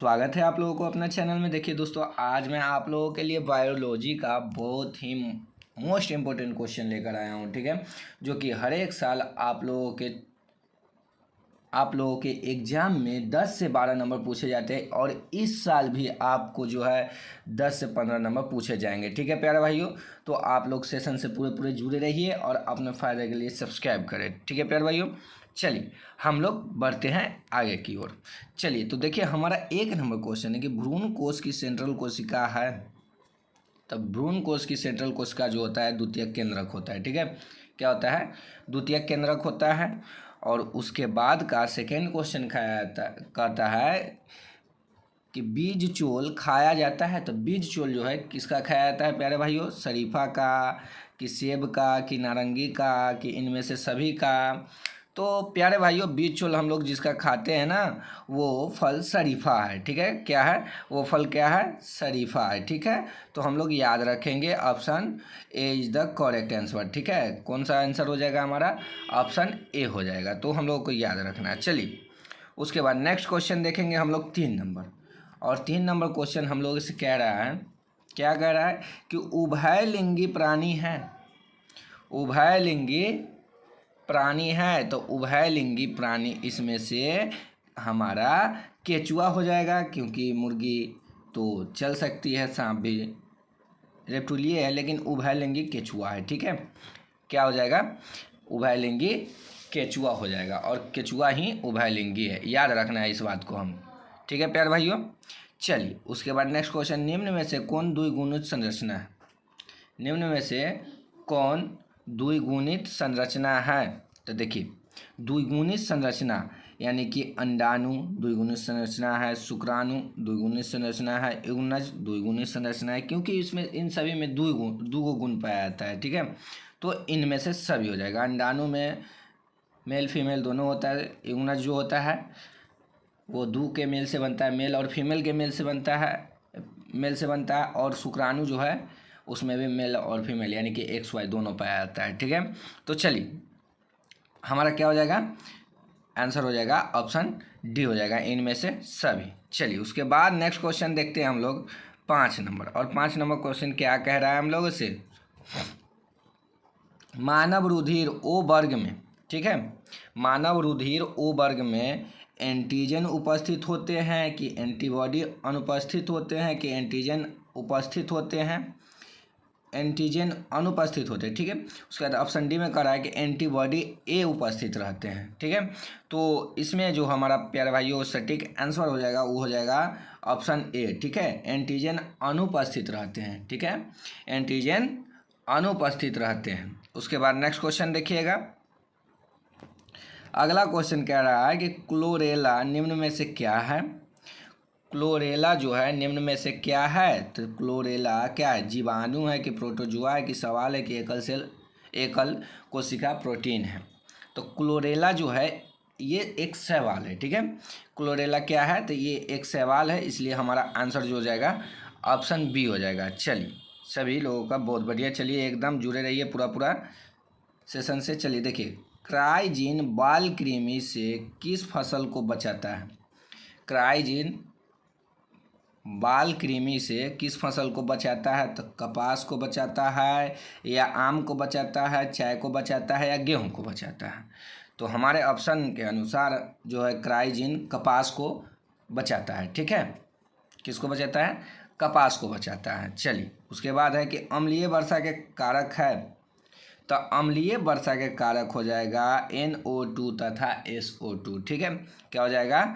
स्वागत है आप लोगों को अपना चैनल में। देखिए दोस्तों, आज मैं आप लोगों के लिए बायोलॉजी का बहुत ही मोस्ट इम्पोर्टेंट क्वेश्चन लेकर आया हूँ, ठीक है, जो कि हर एक साल आप लोगों के एग्ज़ाम में 10 से 12 नंबर पूछे जाते हैं और इस साल भी आपको जो है 10 से 15 नंबर पूछे जाएंगे, ठीक है प्यारे भाइयों। तो आप लोग सेशन से पूरे जुड़े रहिए और अपने फ़ायदे के लिए सब्सक्राइब करें, ठीक है प्यारे भाइयों। चलिए हम लोग बढ़ते हैं आगे की ओर। चलिए तो देखिए, हमारा 1 नंबर क्वेश्चन है कि भ्रूण कोश की सेंट्रल कोशिका है। तब भ्रूण कोश की सेंट्रल कोशिका जो होता है द्वितीयक केंद्रक होता है, ठीक है। क्या होता है? द्वितीयक केंद्रक होता है। और उसके बाद का सेकेंड क्वेश्चन कहता है कि बीज चोल खाया जाता है। तो बीज चोल जो है किसका खाया जाता है प्यारे भाइयों? शरीफा का, कि सेब का, कि नारंगी का, कि इनमें से सभी का। तो प्यारे भाइयों, बीज चोल हम लोग जिसका खाते हैं ना, वो फल शरीफा है, ठीक है। क्या है वो फल? क्या है? शरीफा है, ठीक है। तो हम लोग याद रखेंगे option A is the correct answer, ठीक है। कौन सा आंसर हो जाएगा हमारा? ऑप्शन ए हो जाएगा। तो हम लोग को याद रखना है। चलिए उसके बाद नेक्स्ट क्वेश्चन देखेंगे हम लोग 3 नंबर। और 3 नंबर क्वेश्चन हम लोग से कह रहा है, क्या कह रहा है कि उभयलिंगी प्राणी है। उभयलिंगी प्राणी है। तो उभयलिंगी प्राणी इसमें से हमारा केचुआ हो जाएगा, क्योंकि मुर्गी तो चल सकती है, सांप भी रेप्टिलिए है, लेकिन उभयलिंगी केचुआ है, ठीक है। क्या हो जाएगा? उभयलिंगी केचुआ हो जाएगा और केचुआ ही उभयलिंगी है। याद रखना है इस बात को हम, ठीक है प्यारे भाइयों। चलिए उसके बाद नेक्स्ट क्वेश्चन, निम्न में से कौन द्विगुणित संरचना है? निम्न में से कौन द्विगुणित संरचना है? तो देखिए, द्विगुणित संरचना यानी कि अंडाणु द्विगुणित संरचना है, शुक्राणु द्विगुणित संरचना है, युग्मज द्विगुणित संरचना है, क्योंकि इसमें इन सभी में दो गुण पाया जाता है, ठीक है। तो इनमें से सभी हो जाएगा। अंडाणु में मेल फीमेल दोनों होता है, युग्मज जो होता है वो दो के मेल से बनता है, मेल और फीमेल के मेल से बनता है, और शुक्राणु जो है उसमें भी मेल और फीमेल यानी कि XY दोनों पाया जाता है, ठीक है। तो चलिए हमारा क्या हो जाएगा? आंसर हो जाएगा ऑप्शन डी हो जाएगा, इनमें से सभी। चलिए उसके बाद नेक्स्ट क्वेश्चन देखते हैं हम लोग 5 नंबर। और 5 नंबर क्वेश्चन क्या कह रहा है हम लोगों से? मानव रुधिर O वर्ग में, ठीक है, मानव रुधिर O वर्ग में एंटीजन उपस्थित होते हैं कि एंटीबॉडी अनुपस्थित होते हैं, कि एंटीजन उपस्थित होते हैं? एंटीजन अनुपस्थित होते हैं, ठीक है। उसके बाद ऑप्शन डी में कह रहा है कि एंटीबॉडी ए उपस्थित रहते हैं, ठीक है। तो इसमें जो हमारा प्यारे भाइयों सटीक आंसर हो जाएगा वो हो जाएगा ऑप्शन ए, ठीक है। एंटीजन अनुपस्थित रहते हैं, ठीक है, एंटीजन अनुपस्थित रहते हैं। उसके बाद नेक्स्ट क्वेश्चन देखिएगा। अगला क्वेश्चन कह रहा है कि क्लोरेला निम्न में से क्या है? क्लोरेला जो है निम्न में से क्या है? तो क्लोरेला क्या है? जीवाणु है, कि प्रोटोजुआ है, कि सवाल है, कि एकल कोशिका प्रोटीन है? तो क्लोरेला जो है ये एक सवाल है, ठीक है। क्लोरेला क्या है? तो ये एक सवाल है, इसलिए हमारा आंसर जो हो जाएगा ऑप्शन बी हो जाएगा। चलिए सभी लोगों का बहुत बढ़िया। चलिए एकदम जुड़े रहिए पूरा सेशन से। चलिए देखिए, क्राइजीन बाल कृमि से किस फसल को बचाता है? क्राइजीन बाल कृमि से किस फसल को बचाता है? तो कपास को बचाता है, या आम को बचाता है, चाय को बचाता है, या गेहूं को बचाता है? तो हमारे ऑप्शन के अनुसार जो है क्राइजीन कपास को बचाता है, ठीक है। किसको बचाता है? कपास को बचाता है। चलिए उसके बाद है कि अम्लीय वर्षा के कारक है। तो अम्लीय वर्षा के कारक हो जाएगा NO2 तथा SO2, ठीक है। क्या हो जाएगा?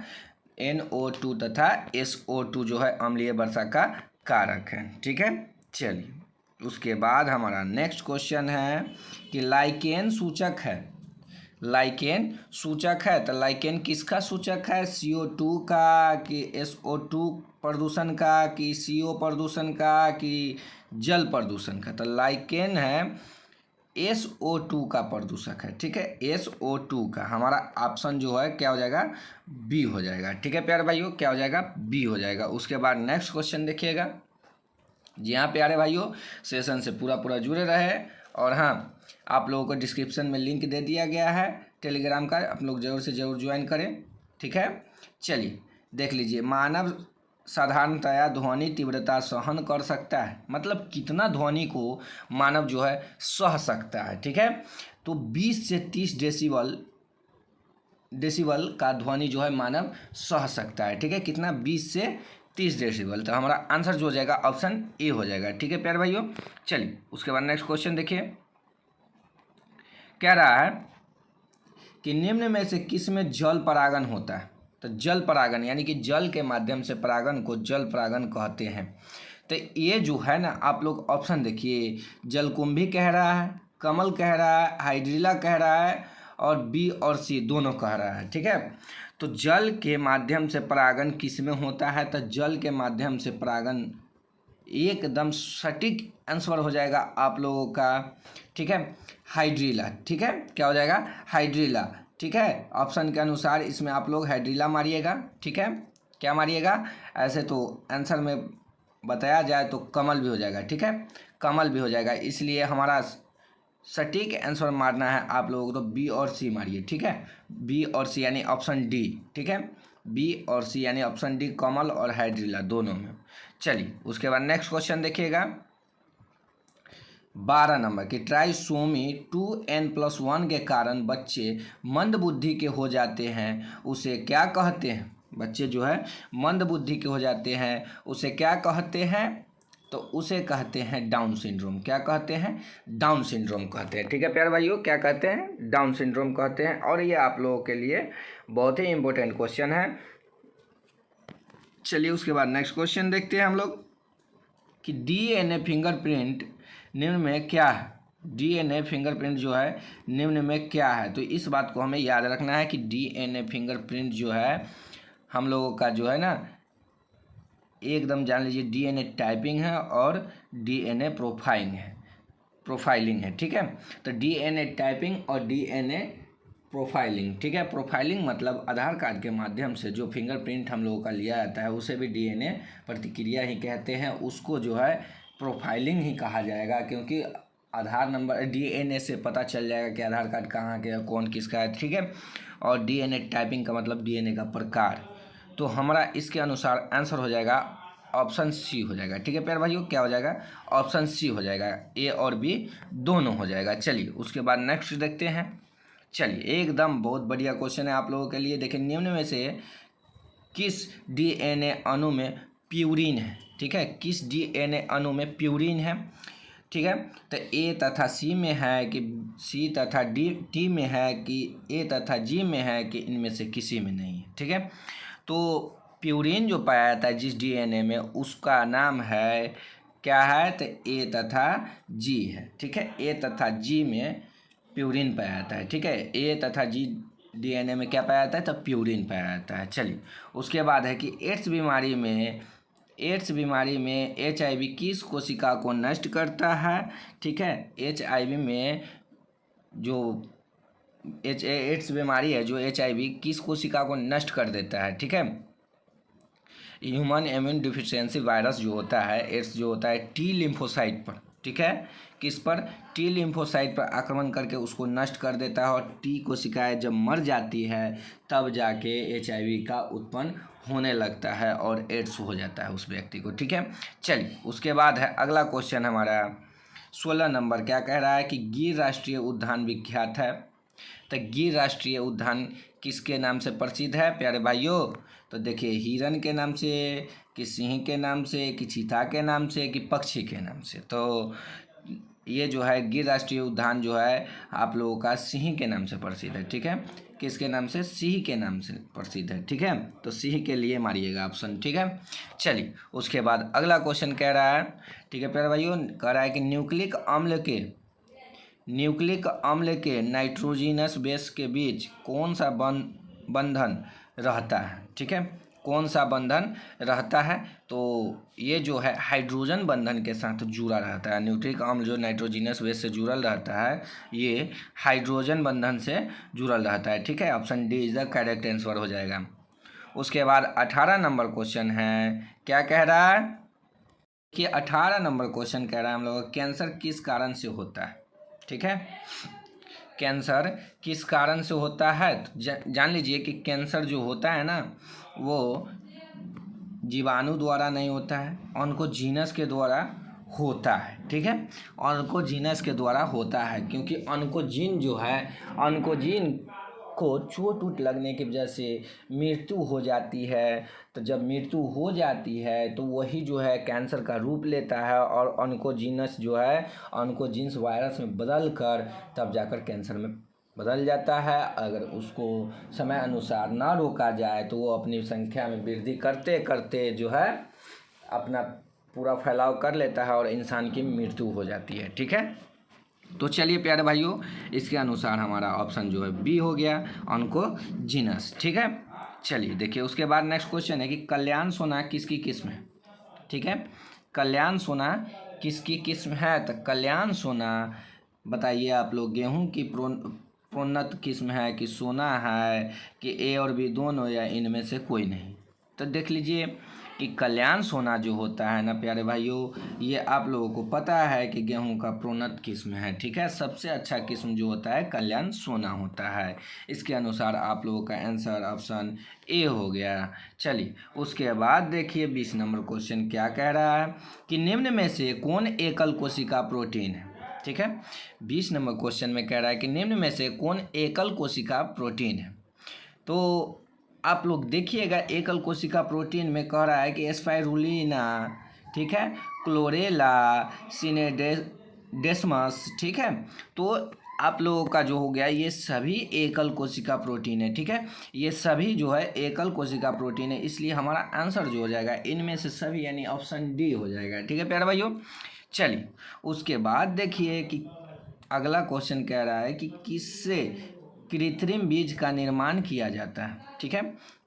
NO2 तथा SO2 जो है अम्लीय वर्षा का कारक है, ठीक है। चलिए उसके बाद हमारा नेक्स्ट क्वेश्चन है कि लाइकेन सूचक है। लाइकेन सूचक है। तो लाइकेन किसका सूचक है? CO2 का, कि SO2 प्रदूषण का, कि CO प्रदूषण का, कि जल प्रदूषण का? तो लाइकेन है SO2 का प्रदूषक है, ठीक है। SO2 का हमारा ऑप्शन जो है क्या हो जाएगा? बी हो जाएगा, ठीक है प्यारे भाइयों। क्या हो जाएगा? बी हो जाएगा। उसके बाद नेक्स्ट क्वेश्चन देखिएगा। जी हाँ प्यारे भाइयों, सेशन से पूरा जुड़े रहे। और हाँ, आप लोगों को डिस्क्रिप्शन में लिंक दे दिया गया है टेलीग्राम का, आप लोग ज़रूर से ज़रूर ज्वाइन करें, ठीक है। चलिए देख लीजिए, मानव साधारणतया ध्वनि तीव्रता सहन कर सकता है, मतलब कितना ध्वनि को मानव जो है सह सकता है। ठीक है, तो 20 से 30 डेसिबल का ध्वनि जो है मानव सह सकता है। ठीक है, कितना? 20 से 30 डेसिबल। तो हमारा आंसर जो हो जाएगा ऑप्शन ए हो जाएगा। ठीक है प्यारे भाइयों, चलिए उसके बाद नेक्स्ट क्वेश्चन देखिए, कह रहा है कि निम्न में से किस में जल परागन होता है? तो जल परागन यानी कि जल के माध्यम से परागन को जल परागन कहते हैं। तो ये जो है ना, आप लोग ऑप्शन देखिए, जलकुंभी कह रहा है, कमल कह रहा है, हाइड्रिला कह रहा है, और बी और सी दोनों कह रहा है। ठीक है, तो जल के माध्यम से परागन किस में होता है? तो जल के माध्यम से परागन एकदम सटीक आंसर हो जाएगा आप लोगों का। ठीक है, हाइड्रिला। ठीक है, क्या हो जाएगा? हाइड्रिला। ठीक है, ऑप्शन के अनुसार इसमें आप लोग हाइड्रिला मारिएगा। ठीक है, क्या मारिएगा? ऐसे तो आंसर में बताया जाए तो कमल भी हो जाएगा। ठीक है, कमल भी हो जाएगा, इसलिए हमारा सटीक आंसर मारना है आप लोगों को, तो बी और सी मारिए। ठीक है, बी और सी यानी ऑप्शन डी। ठीक है, बी और सी यानी ऑप्शन डी, कमल और हाइड्रिला दोनों में। चलिए उसके बाद नेक्स्ट क्वेश्चन देखिएगा, 12 नंबर की, ट्राइसोमी 2n+1 के कारण बच्चे मंद बुद्धि के हो जाते हैं, उसे क्या कहते हैं? बच्चे जो है मंद बुद्धि के हो जाते हैं, उसे क्या कहते हैं? तो उसे कहते हैं डाउन सिंड्रोम। क्या कहते हैं? डाउन सिंड्रोम कहते हैं। ठीक है प्यारे भाइयों, क्या कहते हैं? डाउन सिंड्रोम कहते हैं। और ये आप लोगों के लिए बहुत ही इंपॉर्टेंट क्वेश्चन है। चलिए उसके बाद नेक्स्ट क्वेश्चन देखते हैं हम लोग कि डीएनए फिंगरप्रिंट निम्न में क्या है? डीएनए फिंगरप्रिंट जो है निम्न में क्या है? तो इस बात को हमें याद रखना है कि डीएनए फिंगरप्रिंट जो है हम लोगों का जो है ना, एकदम जान लीजिए, डीएनए टाइपिंग है और डीएनए प्रोफाइलिंग है। ठीक है, तो डीएनए टाइपिंग और डीएनए प्रोफाइलिंग। ठीक है, प्रोफाइलिंग मतलब आधार कार्ड के माध्यम से जो फिंगरप्रिंट हम लोगों का लिया जाता है उसे भी डीएनए प्रतिक्रिया ही कहते हैं, उसको जो है प्रोफाइलिंग ही कहा जाएगा, क्योंकि आधार नंबर डीएनए से पता चल जाएगा कि आधार कार्ड कहाँ के, कौन किसका है। ठीक है, और डीएनए टाइपिंग का मतलब डीएनए का प्रकार। तो हमारा इसके अनुसार आंसर हो जाएगा ऑप्शन सी हो जाएगा। ठीक है प्यारे भाइयों, क्या हो जाएगा? ऑप्शन सी हो जाएगा, ए और बी दोनों हो जाएगा। चलिए उसके बाद नेक्स्ट देखते हैं। चलिए एकदम बहुत बढ़िया क्वेश्चन है आप लोगों के लिए। देखिए, निम्न में से किस डीएनए अणु में प्यूरिन है? ठीक है, किस डीएनए अणु में प्यूरिन है? ठीक है, तो ए तथा सी में है कि सी तथा टी में है कि ए तथा जी में है कि इनमें से किसी में नहीं है? ठीक है, तो प्यूरिन जो पाया जाता है जिस डीएनए में, उसका नाम है क्या है? तो ए तथा जी है। ठीक है, ए तथा जी में प्यूरिन पाया जाता है। ठीक है, ए तथा जी डीएनए में क्या पाया जाता है? तो प्यूरिन पाया जाता है। चलिए उसके बाद है कि एड्स बीमारी में एचआईवी किस कोशिका को नष्ट करता है? ठीक है, एचआईवी में जो एड्स बीमारी है, जो एचआईवी किस कोशिका को नष्ट कर देता है? ठीक है, ह्यूमन इम्यून डिफिशियंसी वायरस जो होता है, एड्स जो होता है, टी लिम्फोसाइट पर। ठीक है, किस पर? टी लिम्फोसाइट पर आक्रमण करके उसको नष्ट कर देता है, और टी कोशिकाएं जब मर जाती है तब जाके एचआईवी का उत्पन्न होने लगता है और एड्स हो जाता है उस व्यक्ति को। ठीक है, चलिए उसके बाद है अगला क्वेश्चन हमारा 16 नंबर, क्या कह रहा है कि गिर राष्ट्रीय उद्यान विख्यात है। तो गिर राष्ट्रीय उद्यान किसके नाम से प्रसिद्ध है प्यारे भाइयों? तो देखिए, हिरन के नाम से, कि सिंह के नाम से, कि चीता के नाम से, कि पक्षी के नाम से? तो ये जो है गिर राष्ट्रीय उद्यान जो है आप लोगों का सिंह के नाम से प्रसिद्ध है। ठीक है, किसके नाम से? सिंह के नाम से प्रसिद्ध है। ठीक है, तो सिंह के लिए मारिएगा ऑप्शन। ठीक है, चलिए उसके बाद अगला क्वेश्चन कह रहा है, ठीक है प्यारे भाइयों, कह रहा है कि न्यूक्लिक अम्ल के नाइट्रोजिनस बेस के बीच कौन सा बंधन रहता है? ठीक है, कौन सा बंधन रहता है? तो ये जो है हाइड्रोजन बंधन के साथ जुड़ा रहता है। न्यूक्लिक अम्ल जो नाइट्रोजिनस बेस से जुड़ल रहता है, ये हाइड्रोजन बंधन से जुड़ल रहता है। ठीक है, option D is the correct answer हो जाएगा। उसके बाद 18 नंबर क्वेश्चन है, क्या कह रहा है कि 18 नंबर क्वेश्चन कह रहा है हम लोग, कैंसर किस कारण से होता है? ठीक है, कैंसर किस कारण से होता है? तो जान लीजिए कि कैंसर जो होता है ना, वो जीवाणु द्वारा नहीं होता है, ऑन्कोजीनस के द्वारा होता है। ठीक है, ऑन्कोजीनस के द्वारा होता है, क्योंकि ऑन्कोजीन जो है, ऑन्कोजीन को चोट वोट लगने की वजह से मृत्यु हो जाती है। तो जब मृत्यु हो जाती है तो वही जो है कैंसर का रूप लेता है, और ऑन्कोजीनस जो है ऑन्कोजीन्स वायरस में बदल कर तब जाकर कैंसर में बदल जाता है। अगर उसको समय अनुसार ना रोका जाए तो वो अपनी संख्या में वृद्धि करते करते जो है अपना पूरा फैलाव कर लेता है और इंसान की मृत्यु हो जाती है। ठीक है, तो चलिए प्यारे भाइयों, इसके अनुसार हमारा ऑप्शन जो है बी हो गया, ऑन्कोजीनस। ठीक है, चलिए देखिए उसके बाद नेक्स्ट क्वेश्चन है कि कल्याण सोना किसकी किस्म है। ठीक है, कल्याण सोना किसकी किस्म है। तो कल्याण सोना बताइए आप लोग, गेहूं की प्रोन्नत किस्म है कि सोना है कि ए और बी दोनों, या इनमें से कोई नहीं। तो देख लीजिए कि कल्याण सोना जो होता है ना प्यारे भाइयों, ये आप लोगों को पता है कि गेहूं का प्रोन्नत किस्म है। ठीक है, सबसे अच्छा किस्म जो होता है कल्याण सोना होता है। इसके अनुसार आप लोगों का आंसर ऑप्शन ए हो गया। चलिए उसके बाद देखिए 20 नंबर क्वेश्चन क्या कह रहा है कि निम्न में से कौन एकल कोशिका प्रोटीन है। ठीक है, 20 नंबर क्वेश्चन में कह रहा है कि निम्न में से कौन एकल कोशिका प्रोटीन है। तो आप लोग देखिएगा, एकल कोशिका प्रोटीन में कह रहा है कि स्पाइरुलिना, ठीक है, क्लोरेला, सिनेडेस्मस। ठीक है, तो आप लोगों का जो हो गया ये सभी एकल कोशिका प्रोटीन है। ठीक है, ये सभी जो है एकल कोशिका प्रोटीन है, इसलिए हमारा आंसर जो हो जाएगा इनमें से सभी, यानी ऑप्शन डी हो जाएगा। ठीक है प्यारे भाइयों, चलिए उसके बाद देखिए कि अगला क्वेश्चन कह रहा है कि किससे कृत्रिम बीज का निर्माण किया जाता है। ठीक है,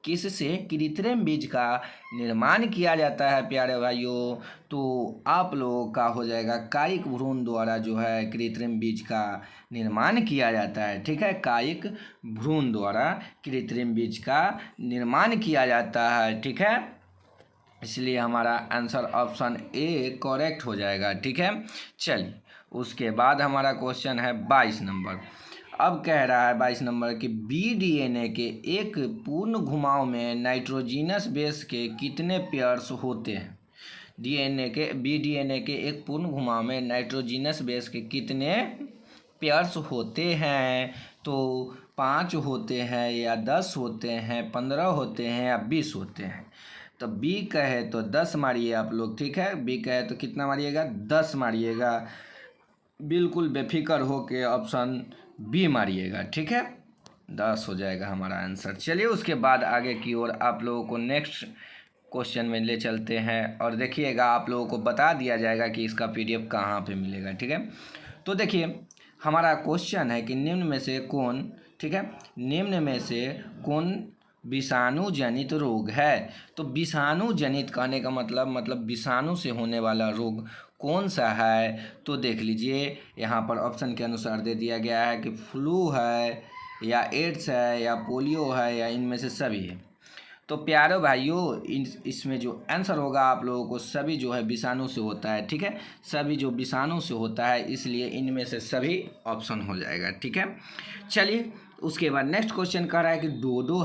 किससे कृत्रिम बीज का निर्माण किया जाता है प्यारे भाइयों। तो आप लोगों का हो जाएगा कायिक भ्रूण द्वारा जो है कृत्रिम बीज का निर्माण किया जाता है। ठीक है, कायिक भ्रूण द्वारा कृत्रिम बीज का निर्माण किया जाता है। ठीक है, इसलिए हमारा आंसर ऑप्शन ए करेक्ट हो जाएगा। ठीक है, चलिए उसके बाद हमारा क्वेश्चन है 22 नंबर। अब कह रहा है 22 नंबर कि बीडीएनए के एक पूर्ण घुमाव में नाइट्रोजिनस बेस के कितने पेयर्स होते हैं। बीडीएनए के एक पूर्ण घुमाव में नाइट्रोजिनस बेस के कितने पेयर्स होते हैं। तो 5 होते हैं, या 10 होते हैं, 15 होते हैं, या 20 होते हैं। तो बी कहे तो 10 मारिए आप लोग। ठीक है, बी कहे तो कितना मारिएगा, 10 मारिएगा। बिल्कुल बेफिक्र हो के ऑप्शन बी मारिएगा। ठीक है, 10 हो जाएगा हमारा आंसर। चलिए उसके बाद आगे की ओर आप लोगों को नेक्स्ट क्वेश्चन में ले चलते हैं, और देखिएगा आप लोगों को बता दिया जाएगा कि इसका पीडीएफ कहाँ पे मिलेगा। ठीक है, तो देखिए हमारा क्वेश्चन है कि निम्न में से कौन, ठीक है, निम्न में से कौन विषाणु जनित रोग है। तो विषाणु जनित कहने का मतलब विषाणु से होने वाला रोग कौन सा है। तो देख लीजिए यहाँ पर ऑप्शन के अनुसार दे दिया गया है कि फ्लू है, या एड्स है, या पोलियो है, या इनमें से सभी है। तो प्यारे भाइयों इसमें जो आंसर होगा आप लोगों को सभी जो है विषाणु से होता है। ठीक है, सभी जो विषाणु से होता है, इसलिए इनमें से सभी ऑप्शन हो जाएगा। ठीक है, चलिए उसके बाद नेक्स्ट क्वेश्चन कह रहा है कि डोडो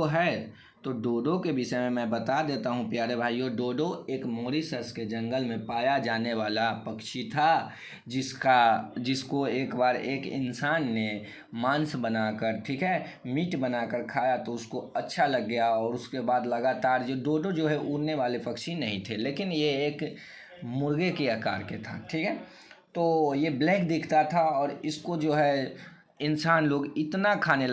है। तो डोडो के विषय में मैं बता देता हूँ प्यारे भाइयों। डोडो एक मॉरिशस के जंगल में पाया जाने वाला पक्षी था, जिसको एक बार एक इंसान ने मांस बनाकर, ठीक है, मीट बनाकर खाया तो उसको अच्छा लग गया, और उसके बाद लगातार जो डोडो जो है उड़ने वाले पक्षी नहीं थे, लेकिन ये एक मुर्गे के आकार के था। ठीक है, तो ये ब्लैक दिखता था, और इसको जो है इंसान लोग इतना खाने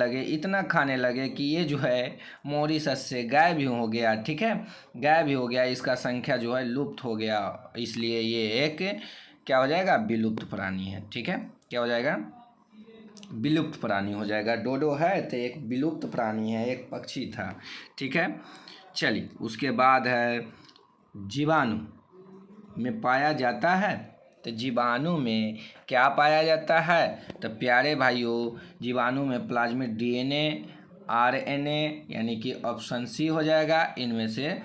लगे कि ये जो है मॉरिशस से गायब ही हो गया। ठीक है, गायब ही हो गया, इसका संख्या जो है लुप्त हो गया, इसलिए ये एक क्या हो जाएगा, विलुप्त प्राणी है। ठीक है, क्या हो जाएगा, विलुप्त प्राणी हो जाएगा। डोडो है तो एक विलुप्त प्राणी है, एक पक्षी था। ठीक है, चलिए उसके बाद है जीवाणु में पाया जाता है। तो जीवाणु में क्या पाया जाता है। तो प्यारे भाइयों जीवाणु में प्लाज्मिड डीएनए, आरएनए, यानी कि ऑप्शन सी हो जाएगा इनमें से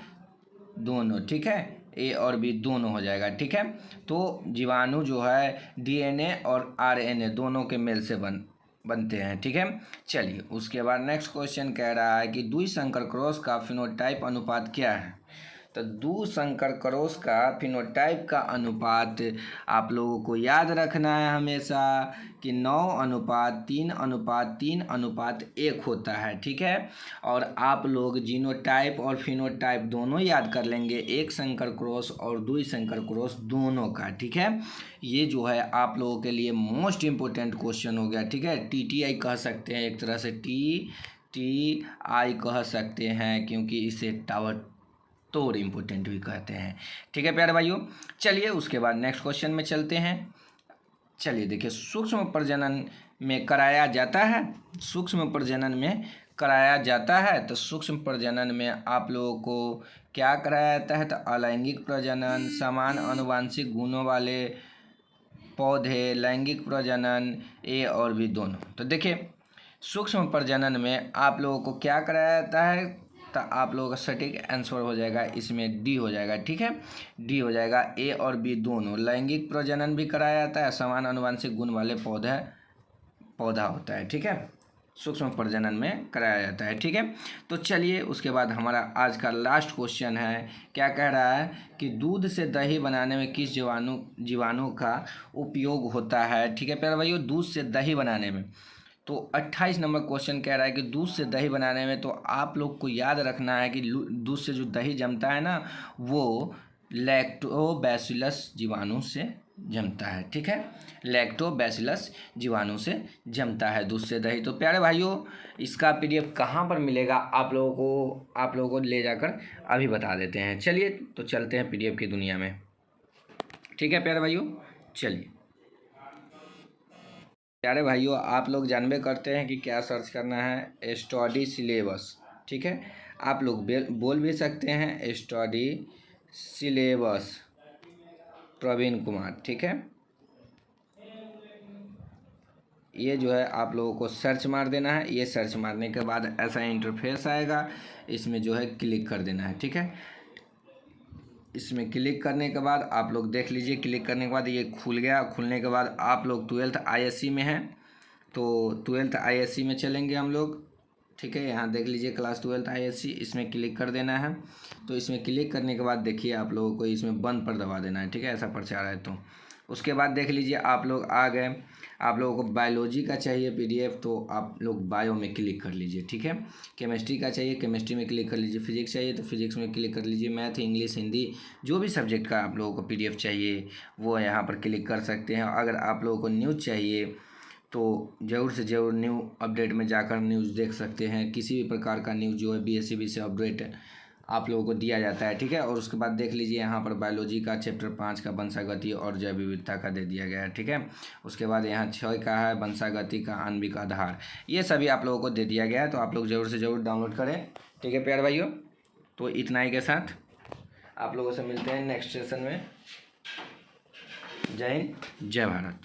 दोनों। ठीक है, ए और बी दोनों हो जाएगा। ठीक है, तो जीवाणु जो है डीएनए और आरएनए दोनों के मेल से बनते हैं। ठीक है, चलिए उसके बाद नेक्स्ट क्वेश्चन कह रहा है कि द्विसंकर क्रॉस का फिनोटाइप अनुपात क्या है। तो द्विसंकर क्रॉस का फिनोटाइप का अनुपात आप लोगों को याद रखना है हमेशा कि 9:3:3:1 होता है। ठीक है, और आप लोग जीनोटाइप और फिनोटाइप दोनों याद कर लेंगे, एक संकर क्रॉस और द्विसंकर क्रॉस दोनों का। ठीक है, ये जो है आप लोगों के लिए मोस्ट इम्पोर्टेंट क्वेश्चन हो गया। ठीक है, TTI कह सकते हैं, एक तरह से TTI कह सकते हैं, क्योंकि इसे टावर तोड़ इम्पोर्टेंट भी कहते हैं। ठीक है प्यारे भाइयों, चलिए उसके बाद नेक्स्ट क्वेश्चन में चलते हैं। चलिए देखिए, सूक्ष्म प्रजनन में कराया जाता है, सूक्ष्म प्रजनन में कराया जाता है। तो सूक्ष्म प्रजनन में आप लोगों को क्या कराया जाता है, तो अलैंगिक प्रजनन, समान आनुवंशिक गुणों वाले पौधे, लैंगिक प्रजनन, ए और बी दोनों। तो देखिए, सूक्ष्म प्रजनन में आप लोगों को क्या कराया जाता है, तो आप लोगों का सटीक आंसर हो जाएगा इसमें डी हो जाएगा। ठीक है, डी हो जाएगा, ए और बी दोनों। लैंगिक प्रजनन भी कराया जाता है, समान आनुवंशिक गुण वाले पौधा होता है। ठीक है, सूक्ष्म प्रजनन में कराया जाता है। ठीक है, तो चलिए उसके बाद हमारा आज का लास्ट क्वेश्चन है, क्या कह रहा है कि दूध से दही बनाने में किस जीवाणु का उपयोग होता है। ठीक है प्यारे भाइयों, दूध से दही बनाने में, तो 28 नंबर क्वेश्चन कह रहा है कि दूध से दही बनाने में, तो आप लोग को याद रखना है कि दूध से जो दही जमता है ना, वो लैक्टोबैसिलस जीवाणु से जमता है। ठीक है, लैक्टोबैसिलस जीवाणु से जमता है दूध से दही। तो प्यारे भाइयों, इसका PDF कहाँ पर मिलेगा आप लोगों को ले जाकर अभी बता देते हैं। चलिए तो चलते हैं PDF की दुनिया में। ठीक है प्यारे भाइयों, चलिए प्यारे भाइयों, आप लोग जानबे करते हैं कि क्या सर्च करना है, स्टडी सिलेबस। ठीक है, आप लोग बोल भी सकते हैं स्टडी सिलेबस प्रवीण कुमार। ठीक है, ये जो है आप लोगों को सर्च मार देना है। ये सर्च मारने के बाद ऐसा इंटरफेस आएगा, इसमें जो है क्लिक कर देना है। ठीक है, इसमें क्लिक करने के बाद आप लोग देख लीजिए, क्लिक करने के बाद ये खुल गया। खुलने के बाद आप लोग 12th ISC में हैं, तो 12th ISC में चलेंगे हम लोग। ठीक है, यहाँ देख लीजिए क्लास 12th ISC, इसमें क्लिक कर देना है। तो इसमें क्लिक करने के बाद देखिए आप लोगों को इसमें बंद पर दबा देना है। ठीक है, ऐसा प्रचार है। तो उसके बाद देख लीजिए आप लोग आ गए। आप लोगों को बायोलॉजी का चाहिए PDF, तो आप लोग बायो में क्लिक कर लीजिए। ठीक है, केमिस्ट्री का चाहिए, केमिस्ट्री में क्लिक कर लीजिए। फिजिक्स चाहिए तो फिजिक्स में क्लिक कर लीजिए। मैथ, इंग्लिश, हिंदी, जो भी सब्जेक्ट का आप लोगों को PDF चाहिए वो यहाँ पर क्लिक कर सकते हैं। अगर आप लोगों को न्यूज़ चाहिए तो ज़रूर से ज़रूर न्यू अपडेट में जाकर न्यूज़ देख सकते हैं। किसी भी प्रकार का न्यूज़ जो है BSc से अपडेट आप लोगों को दिया जाता है। ठीक है, और उसके बाद देख लीजिए यहाँ पर बायोलॉजी का चैप्टर 5 का वंशागति और जैव विविधता का दे दिया गया है। ठीक है, उसके बाद यहाँ 6 का है वंशागति का आणविक आधार, ये सभी आप लोगों को दे दिया गया है। तो आप लोग ज़रूर से ज़रूर डाउनलोड करें। ठीक है प्यारे भाइयों, तो इतना ही के साथ आप लोगों से मिलते हैं नेक्स्ट सेशन में। जय हिंद, जय भारत।